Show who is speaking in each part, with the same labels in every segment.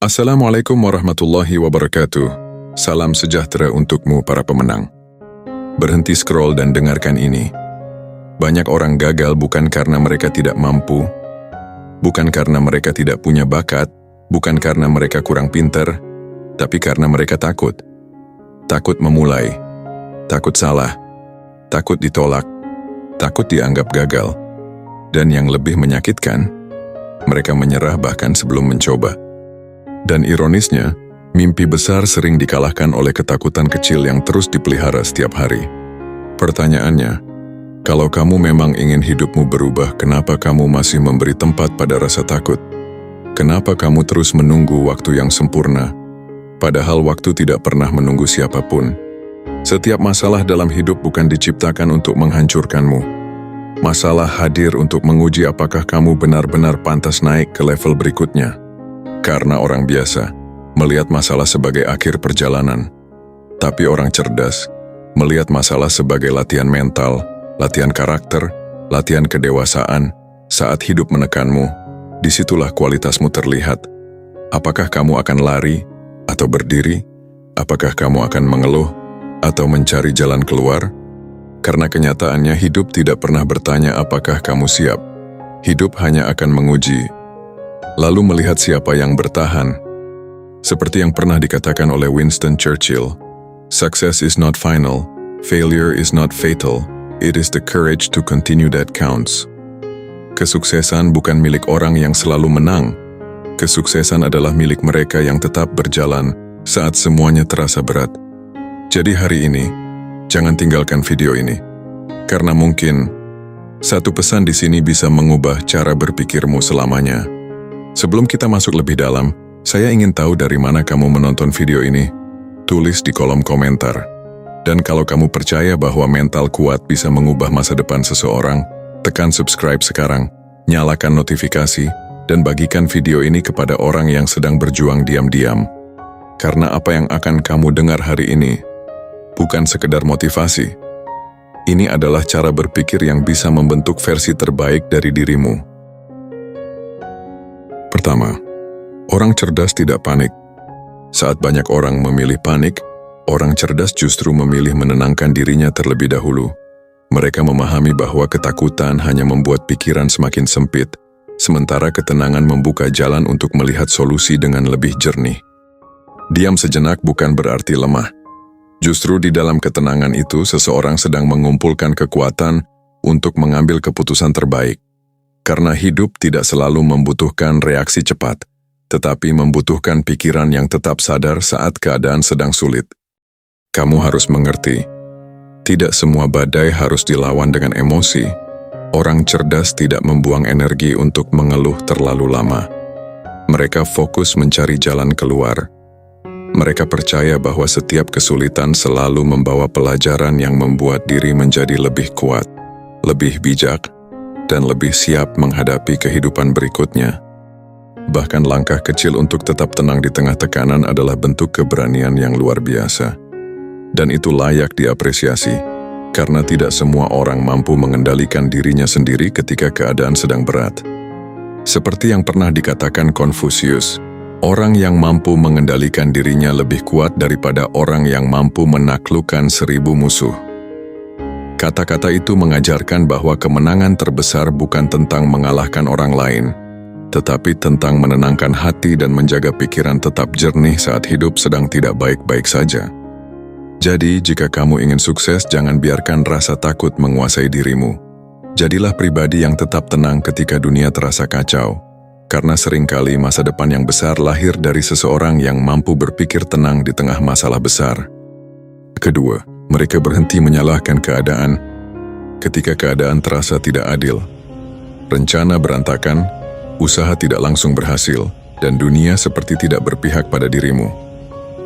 Speaker 1: Assalamualaikum warahmatullahi wabarakatuh. Salam sejahtera untukmu para pemenang. Berhenti scroll dan dengarkan ini. Banyak orang gagal bukan karena mereka tidak mampu, bukan karena mereka tidak punya bakat, bukan karena mereka kurang pintar, tapi karena mereka takut. Takut memulai, takut salah, takut ditolak, takut dianggap gagal. Dan yang lebih menyakitkan, mereka menyerah bahkan sebelum mencoba. Dan ironisnya, mimpi besar sering dikalahkan oleh ketakutan kecil yang terus dipelihara setiap hari. Pertanyaannya, kalau kamu memang ingin hidupmu berubah, kenapa kamu masih memberi tempat pada rasa takut? Kenapa kamu terus menunggu waktu yang sempurna, padahal waktu tidak pernah menunggu siapapun? Setiap masalah dalam hidup bukan diciptakan untuk menghancurkanmu. Masalah hadir untuk menguji apakah kamu benar-benar pantas naik ke level berikutnya. Karena orang biasa melihat masalah sebagai akhir perjalanan, tapi orang cerdas melihat masalah sebagai latihan mental, latihan karakter, latihan kedewasaan. Saat hidup menekanmu, disitulah kualitasmu terlihat. Apakah kamu akan lari atau berdiri? Apakah kamu akan mengeluh atau mencari jalan keluar? Karena kenyataannya hidup tidak pernah bertanya apakah kamu siap. Hidup hanya akan menguji, lalu melihat siapa yang bertahan. Seperti yang pernah dikatakan oleh Winston Churchill, "Success is not final, failure is not fatal, it is the courage to continue that counts." Kesuksesan bukan milik orang yang selalu menang. Kesuksesan adalah milik mereka yang tetap berjalan saat semuanya terasa berat. Jadi hari ini, jangan tinggalkan video ini, karena mungkin satu pesan di sini bisa mengubah cara berpikirmu selamanya. Sebelum kita masuk lebih dalam, saya ingin tahu dari mana kamu menonton video ini. Tulis di kolom komentar. Dan kalau kamu percaya bahwa mental kuat bisa mengubah masa depan seseorang, tekan subscribe sekarang, nyalakan notifikasi, dan bagikan video ini kepada orang yang sedang berjuang diam-diam. Karena apa yang akan kamu dengar hari ini bukan sekedar motivasi. Ini adalah cara berpikir yang bisa membentuk versi terbaik dari dirimu. Pertama, orang cerdas tidak panik. Saat banyak orang memilih panik, orang cerdas justru memilih menenangkan dirinya terlebih dahulu. Mereka memahami bahwa ketakutan hanya membuat pikiran semakin sempit, sementara ketenangan membuka jalan untuk melihat solusi dengan lebih jernih. Diam sejenak bukan berarti lemah. Justru di dalam ketenangan itu, seseorang sedang mengumpulkan kekuatan untuk mengambil keputusan terbaik. Karena hidup tidak selalu membutuhkan reaksi cepat, tetapi membutuhkan pikiran yang tetap sadar saat keadaan sedang sulit. Kamu harus mengerti, tidak semua badai harus dilawan dengan emosi. Orang cerdas tidak membuang energi untuk mengeluh terlalu lama. Mereka fokus mencari jalan keluar. Mereka percaya bahwa setiap kesulitan selalu membawa pelajaran yang membuat diri menjadi lebih kuat, lebih bijak, dan lebih siap menghadapi kehidupan berikutnya. Bahkan langkah kecil untuk tetap tenang di tengah tekanan adalah bentuk keberanian yang luar biasa. Dan itu layak diapresiasi, karena tidak semua orang mampu mengendalikan dirinya sendiri ketika keadaan sedang berat. Seperti yang pernah dikatakan Konfusius, orang yang mampu mengendalikan dirinya lebih kuat daripada orang yang mampu menaklukkan 1000 musuh. Kata-kata itu mengajarkan bahwa kemenangan terbesar bukan tentang mengalahkan orang lain, tetapi tentang menenangkan hati dan menjaga pikiran tetap jernih saat hidup sedang tidak baik-baik saja. Jadi, jika kamu ingin sukses, jangan biarkan rasa takut menguasai dirimu. Jadilah pribadi yang tetap tenang ketika dunia terasa kacau. Karena seringkali masa depan yang besar lahir dari seseorang yang mampu berpikir tenang di tengah masalah besar. Kedua, mereka berhenti menyalahkan keadaan ketika keadaan terasa tidak adil. Rencana berantakan, usaha tidak langsung berhasil, dan dunia seperti tidak berpihak pada dirimu.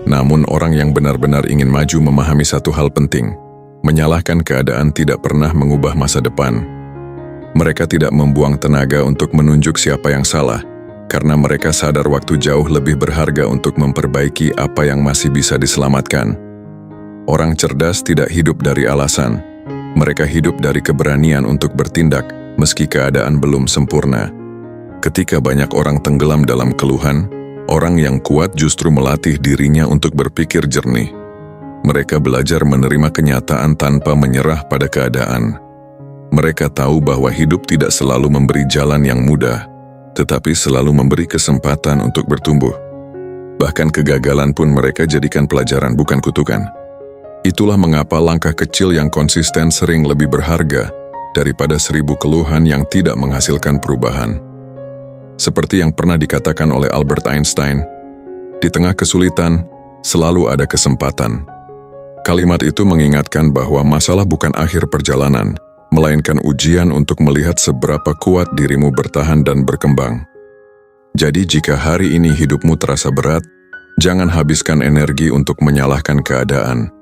Speaker 1: Namun orang yang benar-benar ingin maju memahami satu hal penting, menyalahkan keadaan tidak pernah mengubah masa depan. Mereka tidak membuang tenaga untuk menunjuk siapa yang salah, karena mereka sadar waktu jauh lebih berharga untuk memperbaiki apa yang masih bisa diselamatkan. Orang cerdas tidak hidup dari alasan. Mereka hidup dari keberanian untuk bertindak, meski keadaan belum sempurna. Ketika banyak orang tenggelam dalam keluhan, Orang yang kuat justru melatih dirinya untuk berpikir jernih. Mereka belajar menerima kenyataan tanpa menyerah pada keadaan. Mereka tahu bahwa hidup tidak selalu memberi jalan yang mudah, tetapi selalu memberi kesempatan untuk bertumbuh. Bahkan kegagalan pun mereka jadikan pelajaran, bukan kutukan. Itulah mengapa langkah kecil yang konsisten sering lebih berharga daripada 1000 keluhan yang tidak menghasilkan perubahan. Seperti yang pernah dikatakan oleh Albert Einstein, di tengah kesulitan selalu ada kesempatan. Kalimat itu mengingatkan bahwa masalah bukan akhir perjalanan, melainkan ujian untuk melihat seberapa kuat dirimu bertahan dan berkembang. Jadi jika hari ini hidupmu terasa berat, jangan habiskan energi untuk menyalahkan keadaan.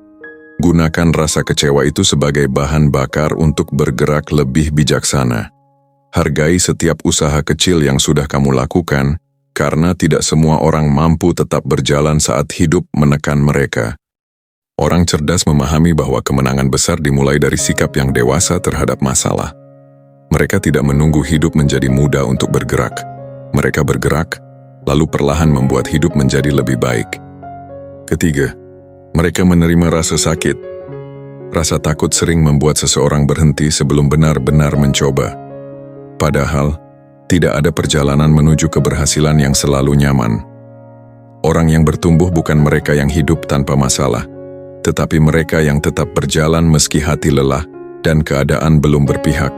Speaker 1: Gunakan rasa kecewa itu sebagai bahan bakar untuk bergerak lebih bijaksana. Hargai setiap usaha kecil yang sudah kamu lakukan, karena tidak semua orang mampu tetap berjalan saat hidup menekan mereka. Orang cerdas memahami bahwa kemenangan besar dimulai dari sikap yang dewasa terhadap masalah. Mereka tidak menunggu hidup menjadi mudah untuk bergerak. Mereka bergerak, lalu perlahan membuat hidup menjadi lebih baik. Ketiga, mereka menerima rasa sakit. Rasa takut sering membuat seseorang berhenti sebelum benar-benar mencoba. Padahal, tidak ada perjalanan menuju keberhasilan yang selalu nyaman. Orang yang bertumbuh bukan mereka yang hidup tanpa masalah, tetapi mereka yang tetap berjalan meski hati lelah dan keadaan belum berpihak.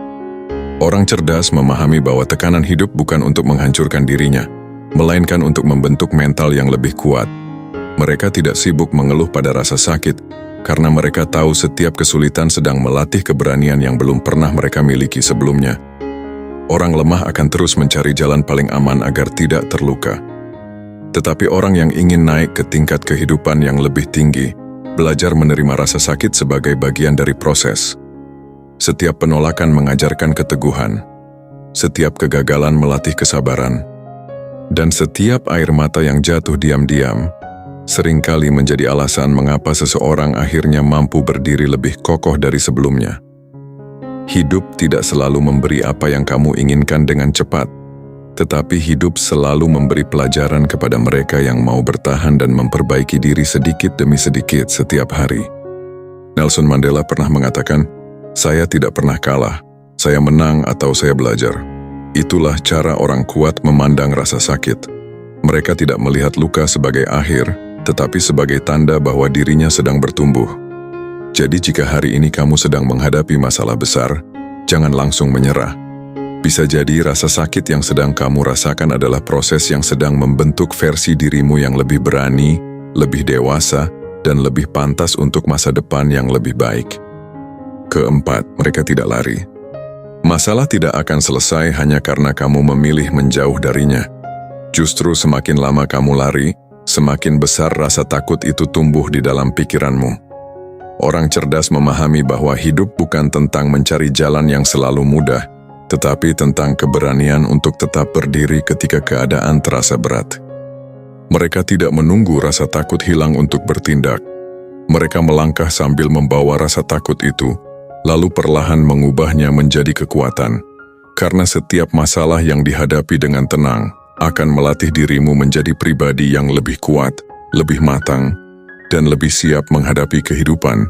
Speaker 1: Orang cerdas memahami bahwa tekanan hidup bukan untuk menghancurkan dirinya, melainkan untuk membentuk mental yang lebih kuat. Mereka tidak sibuk mengeluh pada rasa sakit, karena mereka tahu setiap kesulitan sedang melatih keberanian yang belum pernah mereka miliki sebelumnya. Orang lemah akan terus mencari jalan paling aman agar tidak terluka. Tetapi orang yang ingin naik ke tingkat kehidupan yang lebih tinggi, belajar menerima rasa sakit sebagai bagian dari proses. Setiap penolakan mengajarkan keteguhan, setiap kegagalan melatih kesabaran, dan setiap air mata yang jatuh diam-diam, seringkali menjadi alasan mengapa seseorang akhirnya mampu berdiri lebih kokoh dari sebelumnya. Hidup tidak selalu memberi apa yang kamu inginkan dengan cepat, tetapi hidup selalu memberi pelajaran kepada mereka yang mau bertahan dan memperbaiki diri sedikit demi sedikit setiap hari. Nelson Mandela pernah mengatakan, "Saya tidak pernah kalah, saya menang atau saya belajar." Itulah cara orang kuat memandang rasa sakit. Mereka tidak melihat luka sebagai akhir, tetapi sebagai tanda bahwa dirinya sedang bertumbuh. Jadi jika hari ini kamu sedang menghadapi masalah besar, jangan langsung menyerah. Bisa jadi rasa sakit yang sedang kamu rasakan adalah proses yang sedang membentuk versi dirimu yang lebih berani, lebih dewasa, dan lebih pantas untuk masa depan yang lebih baik. Keempat, mereka tidak lari. Masalah tidak akan selesai hanya karena kamu memilih menjauh darinya. Justru semakin lama kamu lari, semakin besar rasa takut itu tumbuh di dalam pikiranmu. Orang cerdas memahami bahwa hidup bukan tentang mencari jalan yang selalu mudah, tetapi tentang keberanian untuk tetap berdiri ketika keadaan terasa berat. Mereka tidak menunggu rasa takut hilang untuk bertindak. Mereka melangkah sambil membawa rasa takut itu, lalu perlahan mengubahnya menjadi kekuatan. Karena setiap masalah yang dihadapi dengan tenang akan melatih dirimu menjadi pribadi yang lebih kuat, lebih matang, dan lebih siap menghadapi kehidupan.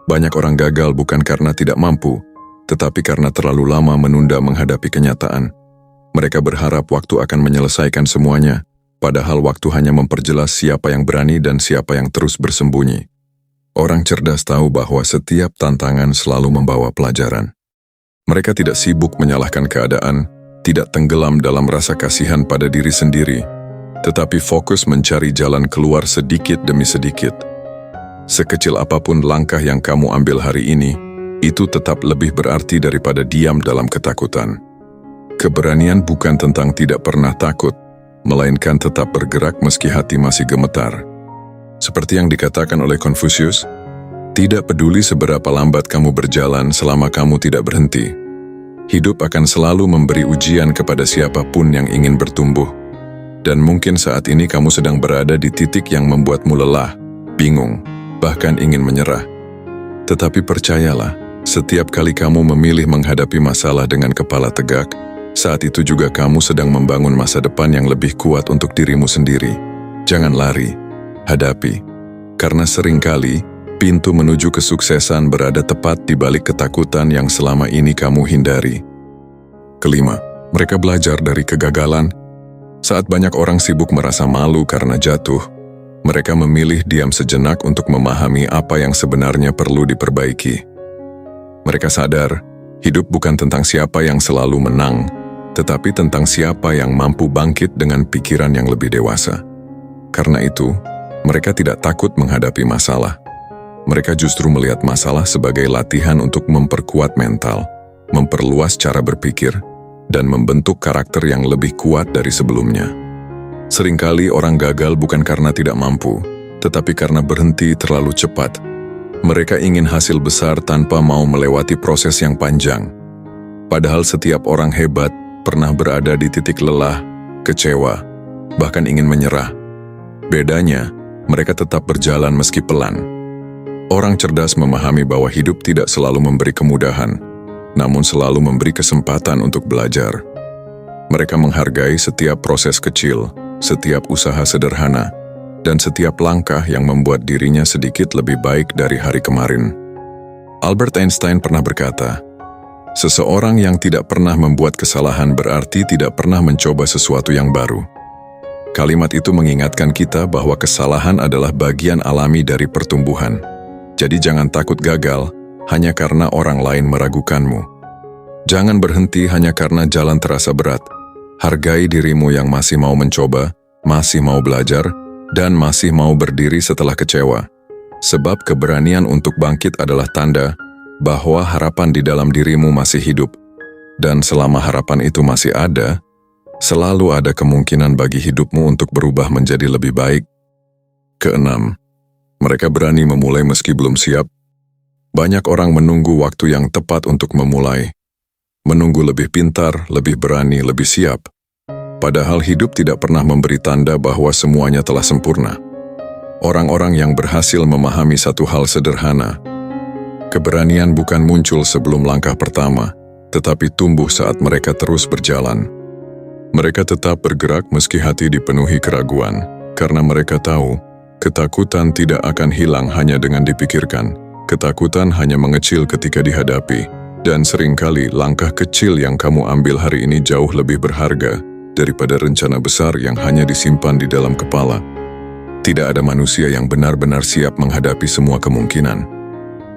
Speaker 1: Banyak orang gagal bukan karena tidak mampu, tetapi karena terlalu lama menunda menghadapi kenyataan. Mereka berharap waktu akan menyelesaikan semuanya, padahal waktu hanya memperjelas siapa yang berani dan siapa yang terus bersembunyi. Orang cerdas tahu bahwa setiap tantangan selalu membawa pelajaran. Mereka tidak sibuk menyalahkan keadaan, tidak tenggelam dalam rasa kasihan pada diri sendiri, tetapi fokus mencari jalan keluar sedikit demi sedikit. Sekecil apapun langkah yang kamu ambil hari ini, itu tetap lebih berarti daripada diam dalam ketakutan. Keberanian bukan tentang tidak pernah takut, melainkan tetap bergerak meski hati masih gemetar. Seperti yang dikatakan oleh Confucius, tidak peduli seberapa lambat kamu berjalan selama kamu tidak berhenti. Hidup akan selalu memberi ujian kepada siapapun yang ingin bertumbuh. Dan mungkin saat ini kamu sedang berada di titik yang membuatmu lelah, bingung, bahkan ingin menyerah. Tetapi percayalah, setiap kali kamu memilih menghadapi masalah dengan kepala tegak, Saat itu juga kamu sedang membangun masa depan yang lebih kuat untuk dirimu sendiri. Jangan lari, hadapi. Karena seringkali, pintu menuju kesuksesan berada tepat di balik ketakutan yang selama ini kamu hindari. Kelima, mereka belajar dari kegagalan. Saat banyak orang sibuk merasa malu karena jatuh, mereka memilih diam sejenak untuk memahami apa yang sebenarnya perlu diperbaiki. Mereka sadar, hidup bukan tentang siapa yang selalu menang, tetapi tentang siapa yang mampu bangkit dengan pikiran yang lebih dewasa. Karena itu, mereka tidak takut menghadapi masalah. Mereka justru melihat masalah sebagai latihan untuk memperkuat mental, memperluas cara berpikir, dan membentuk karakter yang lebih kuat dari sebelumnya. Seringkali orang gagal bukan karena tidak mampu, tetapi karena berhenti terlalu cepat. Mereka ingin hasil besar tanpa mau melewati proses yang panjang. Padahal setiap orang hebat pernah berada di titik lelah, kecewa, bahkan ingin menyerah. Bedanya, mereka tetap berjalan meski pelan. Orang cerdas memahami bahwa hidup tidak selalu memberi kemudahan, namun selalu memberi kesempatan untuk belajar. Mereka menghargai setiap proses kecil, setiap usaha sederhana, dan setiap langkah yang membuat dirinya sedikit lebih baik dari hari kemarin. Albert Einstein pernah berkata, "Seseorang yang tidak pernah membuat kesalahan berarti tidak pernah mencoba sesuatu yang baru." Kalimat itu mengingatkan kita bahwa kesalahan adalah bagian alami dari pertumbuhan. Jadi jangan takut gagal hanya karena orang lain meragukanmu. Jangan berhenti hanya karena jalan terasa berat. Hargai dirimu yang masih mau mencoba, masih mau belajar, dan masih mau berdiri setelah kecewa. Sebab keberanian untuk bangkit adalah tanda bahwa harapan di dalam dirimu masih hidup. Dan selama harapan itu masih ada, selalu ada kemungkinan bagi hidupmu untuk berubah menjadi lebih baik. Keenam, mereka berani memulai meski belum siap. Banyak orang menunggu waktu yang tepat untuk memulai. Menunggu lebih pintar, lebih berani, lebih siap. Padahal hidup tidak pernah memberi tanda bahwa semuanya telah sempurna. Orang-orang yang berhasil memahami satu hal sederhana, keberanian bukan muncul sebelum langkah pertama, tetapi tumbuh saat mereka terus berjalan. Mereka tetap bergerak meski hati dipenuhi keraguan, karena mereka tahu, ketakutan tidak akan hilang hanya dengan dipikirkan. Ketakutan hanya mengecil ketika dihadapi, dan seringkali langkah kecil yang kamu ambil hari ini jauh lebih berharga daripada rencana besar yang hanya disimpan di dalam kepala. Tidak ada manusia yang benar-benar siap menghadapi semua kemungkinan.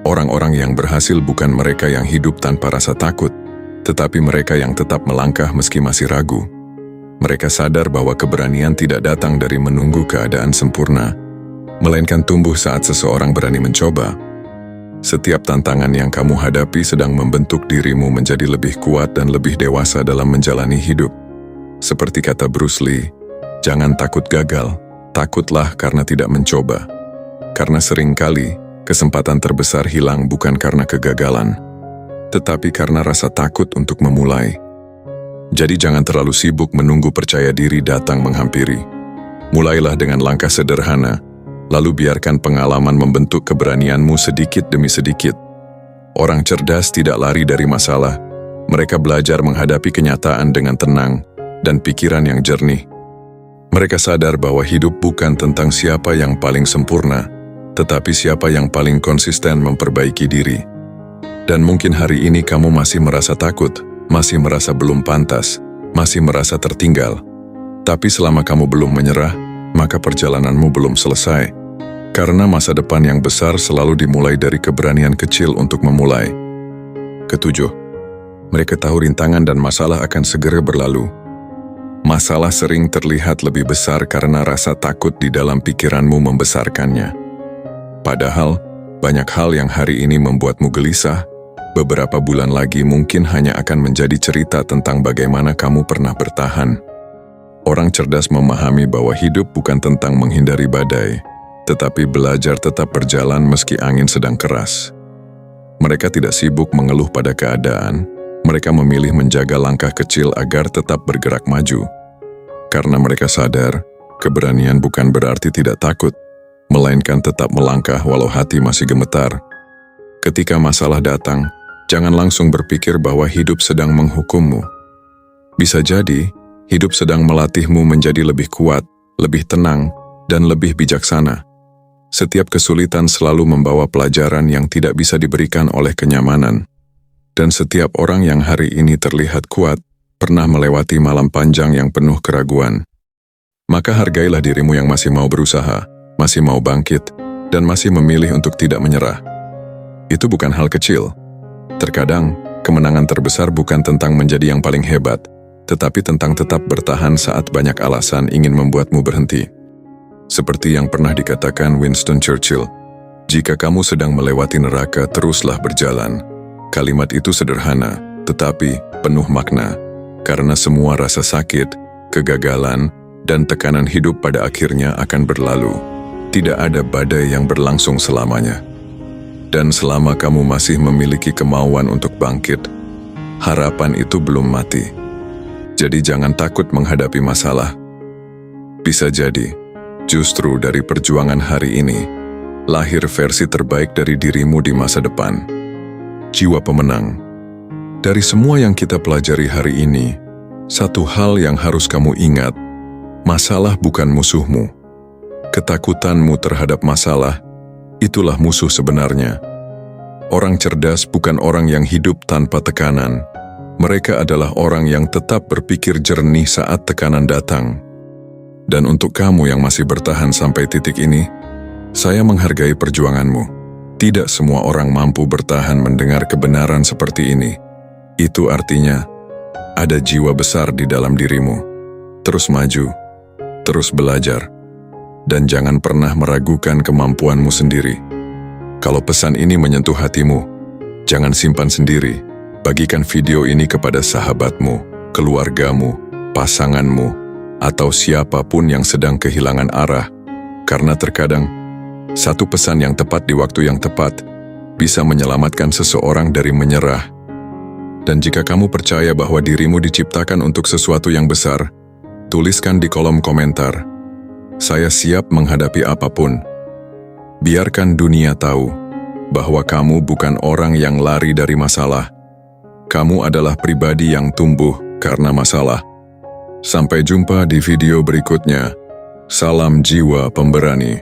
Speaker 1: Orang-orang yang berhasil bukan mereka yang hidup tanpa rasa takut, tetapi mereka yang tetap melangkah meski masih ragu. Mereka sadar bahwa keberanian tidak datang dari menunggu keadaan sempurna, melainkan tumbuh saat seseorang berani mencoba. Setiap tantangan yang kamu hadapi sedang membentuk dirimu menjadi lebih kuat dan lebih dewasa dalam menjalani hidup. Seperti kata Bruce Lee, jangan takut gagal, takutlah karena tidak mencoba. Karena seringkali, kesempatan terbesar hilang bukan karena kegagalan, tetapi karena rasa takut untuk memulai. Jadi jangan terlalu sibuk menunggu percaya diri datang menghampiri. Mulailah dengan langkah sederhana, lalu biarkan pengalaman membentuk keberanianmu sedikit demi sedikit. Orang cerdas tidak lari dari masalah. Mereka belajar menghadapi kenyataan dengan tenang dan pikiran yang jernih. Mereka sadar bahwa hidup bukan tentang siapa yang paling sempurna, tetapi siapa yang paling konsisten memperbaiki diri. Dan mungkin hari ini kamu masih merasa takut, masih merasa belum pantas, masih merasa tertinggal. Tapi selama kamu belum menyerah, maka perjalananmu belum selesai. Karena masa depan yang besar selalu dimulai dari keberanian kecil untuk memulai. Ketujuh, mereka tahu rintangan dan masalah akan segera berlalu. Masalah sering terlihat lebih besar karena rasa takut di dalam pikiranmu membesarkannya. Padahal, banyak hal yang hari ini membuatmu gelisah, beberapa bulan lagi mungkin hanya akan menjadi cerita tentang bagaimana kamu pernah bertahan. Orang cerdas memahami bahwa hidup bukan tentang menghindari badai, tetapi belajar tetap berjalan meski angin sedang keras. Mereka tidak sibuk mengeluh pada keadaan, mereka memilih menjaga langkah kecil agar tetap bergerak maju. Karena mereka sadar, keberanian bukan berarti tidak takut, melainkan tetap melangkah walau hati masih gemetar. Ketika masalah datang, jangan langsung berpikir bahwa hidup sedang menghukummu. Bisa jadi, hidup sedang melatihmu menjadi lebih kuat, lebih tenang, dan lebih bijaksana. Setiap kesulitan selalu membawa pelajaran yang tidak bisa diberikan oleh kenyamanan. Dan setiap orang yang hari ini terlihat kuat, pernah melewati malam panjang yang penuh keraguan. Maka hargailah dirimu yang masih mau berusaha, masih mau bangkit, dan masih memilih untuk tidak menyerah. Itu bukan hal kecil. Terkadang, kemenangan terbesar bukan tentang menjadi yang paling hebat, tetapi tentang tetap bertahan saat banyak alasan ingin membuatmu berhenti. Seperti yang pernah dikatakan Winston Churchill, "Jika kamu sedang melewati neraka, teruslah berjalan." Kalimat itu sederhana, tetapi penuh makna, karena semua rasa sakit, kegagalan, dan tekanan hidup pada akhirnya akan berlalu. Tidak ada badai yang berlangsung selamanya. Dan selama kamu masih memiliki kemauan untuk bangkit, harapan itu belum mati. Jadi jangan takut menghadapi masalah. Bisa jadi, justru dari perjuangan hari ini, lahir versi terbaik dari dirimu di masa depan. Jiwa pemenang. Dari semua yang kita pelajari hari ini, satu hal yang harus kamu ingat, masalah bukan musuhmu. Ketakutanmu terhadap masalah, itulah musuh sebenarnya. Orang cerdas bukan orang yang hidup tanpa tekanan. Mereka adalah orang yang tetap berpikir jernih saat tekanan datang. Dan untuk kamu yang masih bertahan sampai titik ini, saya menghargai perjuanganmu. Tidak semua orang mampu bertahan mendengar kebenaran seperti ini. Itu artinya, ada jiwa besar di dalam dirimu. Terus maju, terus belajar, dan jangan pernah meragukan kemampuanmu sendiri. Kalau pesan ini menyentuh hatimu, jangan simpan sendiri. Bagikan video ini kepada sahabatmu, keluargamu, pasanganmu, atau siapapun yang sedang kehilangan arah. Karena terkadang, satu pesan yang tepat di waktu yang tepat bisa menyelamatkan seseorang dari menyerah. Dan jika kamu percaya bahwa dirimu diciptakan untuk sesuatu yang besar, tuliskan di kolom komentar, "Saya siap menghadapi apapun." Biarkan dunia tahu bahwa kamu bukan orang yang lari dari masalah. Kamu adalah pribadi yang tumbuh karena masalah. Sampai jumpa di video berikutnya. Salam jiwa pemberani.